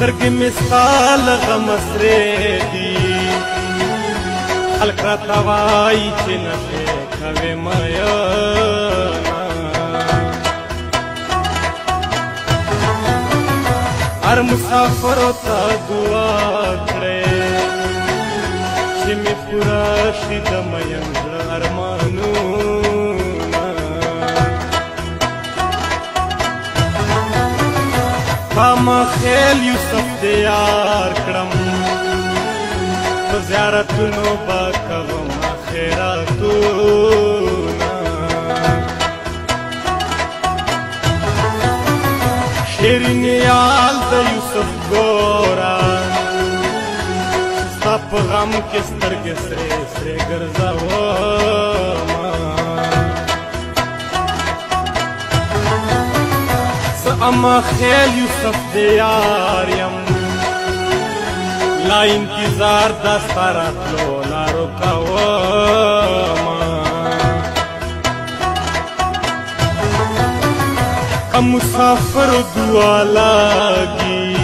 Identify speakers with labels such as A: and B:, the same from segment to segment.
A: سترګې مې ستا له غمه سرې دي خلک راته وایي چې نشې کوې مینه هر مسافرو ته دعا کړې چې مې پوره شي د مین زړه ارمانونه خامخیل یوسف دې یار کړم په زیارتونو به کوم خیراتونه شیرین یال د یوسف ګوره ستا په غم کې سترګې سرې سرې ګرځومه زه اما خیل یوسف د یار یم لا انتظار دا ستا راتلو لارو کومه مسافر دعا لاگی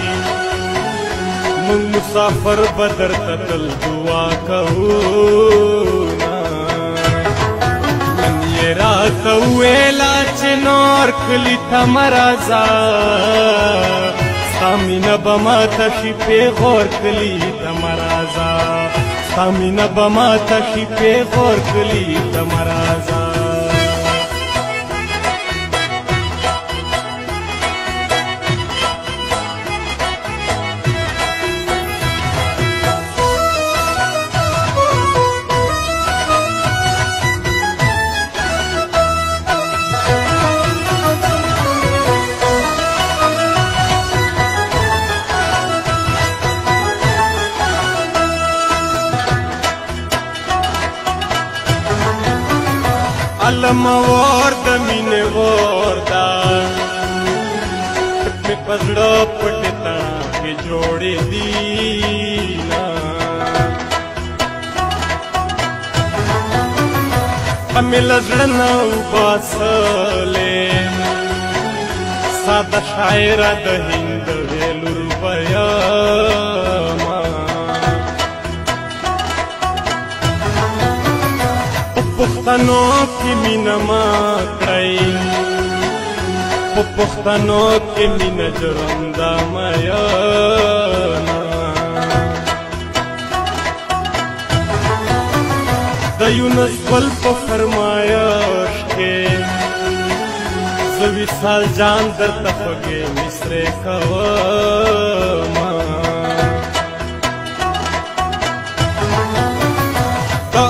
A: من مسافر بدر تتل دعا کونا من یہ رات ویلا چنور کلی تمرازا سامین بما تشی پی غور کلی تمرازا سامین بما تشی پی غور کلی تمرازا علم ورد مین وردا پټ پزړه پټ تڼا کې جوړې دینا امیل زړه نو باسلې ساده شاعر د هند ویلور بیاما پښتنو کې مینه ما کړئ په پښتنو کې مینه جرنده میانه د یونس ګل په فرمایش کې زه وصال جان درته خوږې مصرې کومه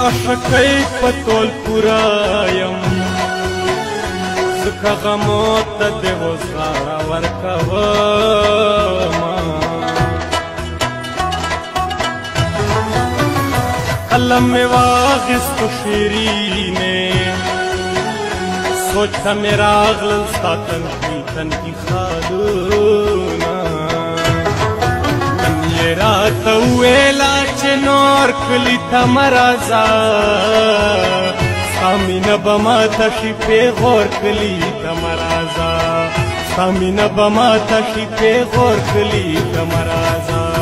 A: عاشقۍ په تول پوره یم ځکه غمو ته دې اوس غاړه ورکومه قلم مې واخیستو شیرینې سوچ ته مې راغلل ستا تنکي خالونه راته ویلا چې نور کلی ته مرازا ستا مینه به ماته شي پیغور کلی ته مرازا ستا مینه به ماته شي پیغور کلی ته مرازا